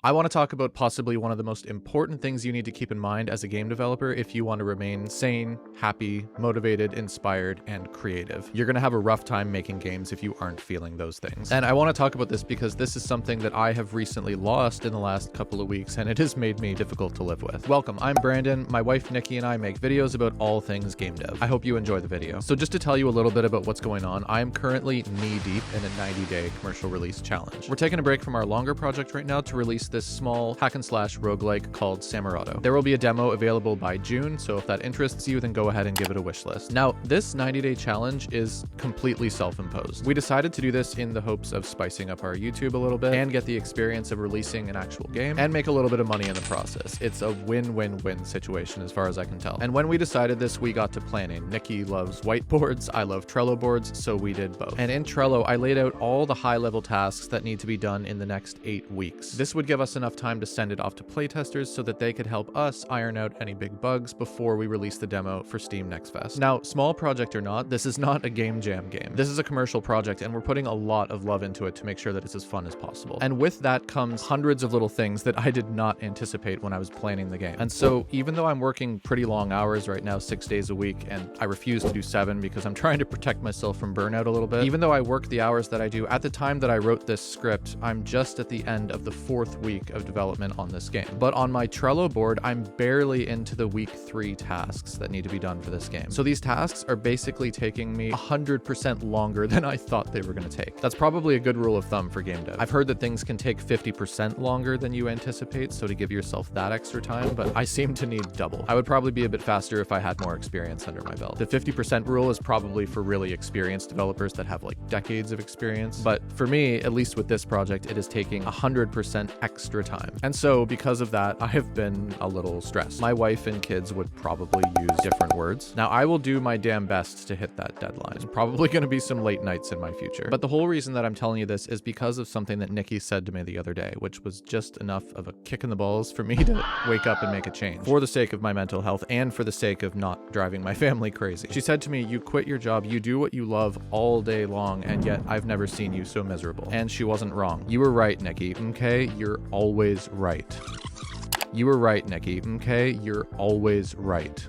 I want to talk about possibly one of the most important things you need to keep in mind as a game developer if you want to remain sane, happy, motivated, inspired, and creative. You're going to have a rough time making games if you aren't feeling those things. And I want to talk about this because this is something that I have recently lost in the last couple of weeks, and it has made me difficult to live with. Welcome, I'm Brandon. My wife Nikki and I make videos about all things game dev. I hope you enjoy the video. So just to tell you a little bit about what's going on, I am currently knee-deep in a 90-day commercial release challenge. We're taking a break from our longer project right now to release this small hack-and-slash roguelike called Samurado. There will be a demo available by June, so if that interests you, then go ahead and give it a wish list. Now, this 90-day challenge is completely self-imposed. We decided to do this in the hopes of spicing up our YouTube a little bit and get the experience of releasing an actual game and make a little bit of money in the process. It's a win-win-win situation as far as I can tell. And when we decided this, we got to planning. Nikki loves whiteboards, I love Trello boards, so we did both. And in Trello, I laid out all the high-level tasks that need to be done in the next 8 weeks. This would give us enough time to send it off to playtesters so that they could help us iron out any big bugs before we release the demo for Steam Next Fest. Now, small project or not, this is not a game jam game. This is a commercial project, and we're putting a lot of love into it to make sure that it's as fun as possible. And with that comes hundreds of little things that I did not anticipate when I was planning the game. And so even though I'm working pretty long hours right now, 6 days a week, and I refuse to do 7 because I'm trying to protect myself from burnout a little bit, even though I work the hours that I do, at the time that I wrote this script, I'm just at the end of the 4th week of development on this game. But on my Trello board, I'm barely into the week 3 tasks that need to be done for this game. So these tasks are basically taking me 100% longer than I thought they were going to take. That's probably a good rule of thumb for game dev. I've heard that things can take 50% longer than you anticipate, so to give yourself that extra time, but I seem to need double. I would probably be a bit faster if I had more experience under my belt. The 50% rule is probably for really experienced developers that have like decades of experience, but for me, at least with this project, it is taking 100% extra time. And so because of that, I have been a little stressed. My wife and kids would probably use different words. Now, I will do my damn best to hit that deadline. There's probably going to be some late nights in my future. But the whole reason that I'm telling you this is because of something that Nikki said to me the other day, which was just enough of a kick in the balls for me to wake up and make a change. For the sake of my mental health and for the sake of not driving my family crazy. She said to me, "You quit your job, you do what you love all day long, and yet I've never seen you so miserable." And she wasn't wrong. You were right, Nikki. Okay? You're always right. You were right, Nikki. Okay? You're always right.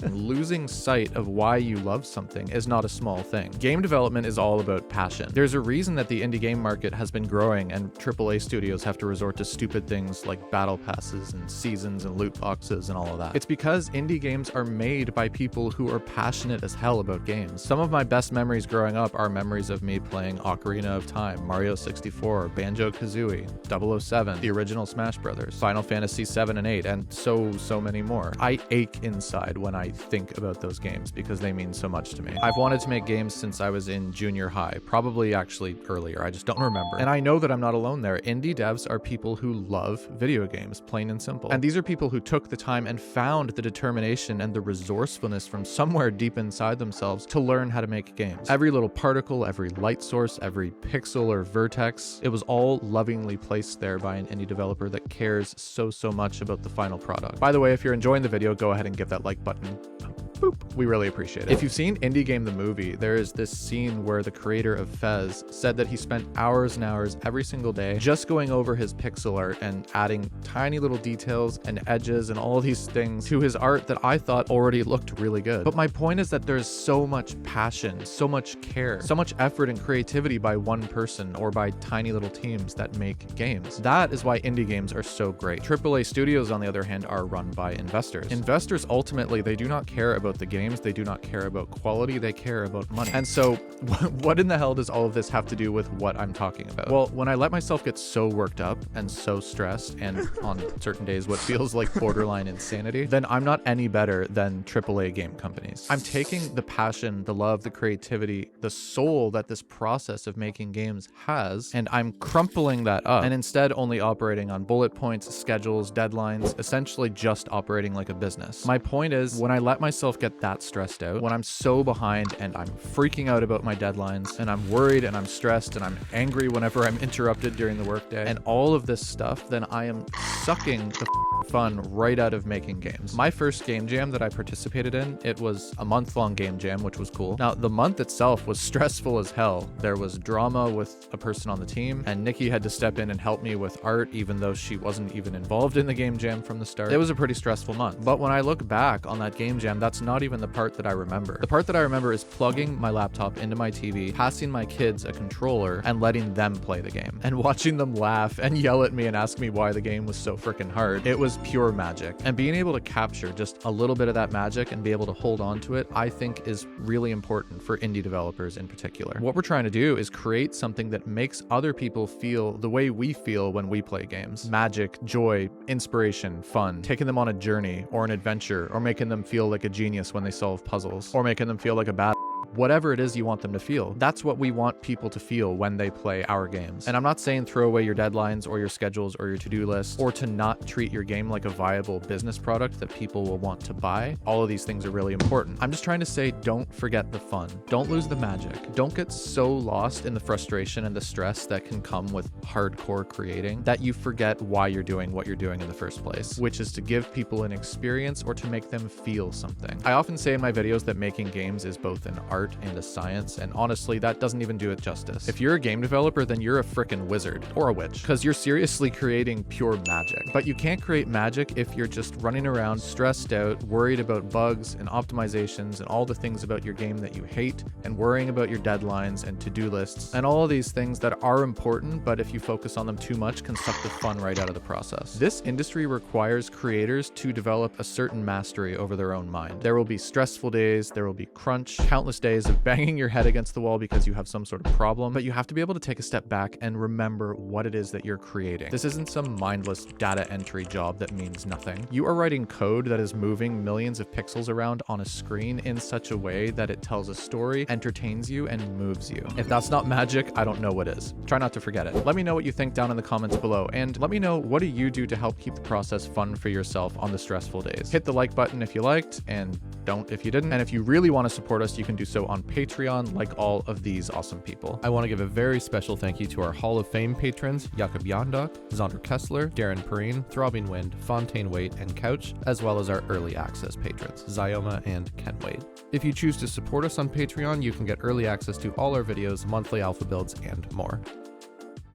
Losing sight of why you love something is not a small thing. Game development is all about passion. There's a reason that the indie game market has been growing and AAA studios have to resort to stupid things like battle passes and seasons and loot boxes and all of that. It's because indie games are made by people who are passionate as hell about games. Some of my best memories growing up are memories of me playing Ocarina of Time, Mario 64, Banjo-Kazooie, 007, the original Smash Brothers, Final Fantasy 7 and 8, and so many more. I ache inside when I think about those games because they mean so much to me. I've wanted to make games since I was in junior high, probably actually earlier, I just don't remember. And I know that I'm not alone there. Indie devs are people who love video games, plain and simple. And these are people who took the time and found the determination and the resourcefulness from somewhere deep inside themselves to learn how to make games. Every little particle, every light source, every pixel or vertex, it was all lovingly placed there by an indie developer that cares so much about the final product. By the way, if you're enjoying the video, go ahead and give that like button. Boop. We really appreciate it. If you've seen Indie Game the movie, there is this scene where the creator of Fez said that he spent hours and hours every single day just going over his pixel art and adding tiny little details and edges and all of these things to his art that I thought already looked really good. But my point is that there's so much passion, so much care, so much effort and creativity by one person or by tiny little teams that make games. That is why indie games are so great. AAA studios, on the other hand, are run by investors. Investors ultimately, they do not care about the games, they do not care about quality, they care about money. And so what in the hell does all of this have to do with what I'm talking about? Well, when I let myself get so worked up and so stressed, and on certain days what feels like borderline insanity, then I'm not any better than AAA game companies. I'm taking the passion, the love, the creativity, the soul that this process of making games has, and I'm crumpling that up and instead only operating on bullet points, schedules, deadlines, essentially just operating like a business. My point is, when I let myself myself get that stressed out, when I'm so behind and I'm freaking out about my deadlines and I'm worried and I'm stressed and I'm angry whenever I'm interrupted during the workday and all of this stuff, then I am sucking the fun right out of making games. My first game jam that I participated in, it was a month-long game jam, which was cool. Now, the month itself was stressful as hell. There was drama with a person on the team, and Nikki had to step in and help me with art, even though she wasn't even involved in the game jam from the start. It was a pretty stressful month. But when I look back on that game jam, that's not even the part that I remember. The part that I remember is plugging my laptop into my TV, passing my kids a controller, and letting them play the game, and watching them laugh and yell at me and ask me why the game was so freaking hard. It was pure magic. And being able to capture just a little bit of that magic and be able to hold on to it, I think is really important for indie developers in particular. What we're trying to do is create something that makes other people feel the way we feel when we play games. Magic, joy, inspiration, fun, taking them on a journey or an adventure, or making them feel like a genius when they solve puzzles, or making them feel like a bad whatever it is you want them to feel. That's what we want people to feel when they play our games. And I'm not saying throw away your deadlines or your schedules or your to-do list, or to not treat your game like a viable business product that people will want to buy. All of these things are really important. I'm just trying to say, don't forget the fun. Don't lose the magic. Don't get so lost in the frustration and the stress that can come with hardcore creating that you forget why you're doing what you're doing in the first place, which is to give people an experience or to make them feel something. I often say in my videos that making games is both an art and a science, and honestly, that doesn't even do it justice. If you're a game developer, then you're a frickin' wizard or a witch, because you're seriously creating pure magic. But you can't create magic if you're just running around stressed out, worried about bugs and optimizations and all the things about your game that you hate, and worrying about your deadlines and to-do lists and all of these things that are important, but if you focus on them too much, can suck the fun right out of the process. This industry requires creators to develop a certain mastery over their own mind. There will be stressful days, there will be crunch, countless days of banging your head against the wall because you have some sort of problem, but you have to be able to take a step back and remember what it is that you're creating. This isn't some mindless data entry job that means nothing. You are writing code that is moving millions of pixels around on a screen in such a way that it tells a story, entertains you, and moves you. If that's not magic, I don't know what is. Try not to forget it. Let me know what you think down in the comments below, and let me know, what do you do to help keep the process fun for yourself on the stressful days? Hit the like button if you liked, and don't if you didn't. And if you really want to support us, you can do so on Patreon, like all of these awesome people. I want to give a very special thank you to our Hall of Fame patrons, Jakob Yondok, Zonder Kessler, Darren Perrine, Throbbing Wind, Fontaine Waite, and Couch, as well as our early access patrons, Zyoma and Ken Wade. If you choose to support us on Patreon, you can get early access to all our videos, monthly alpha builds, and more.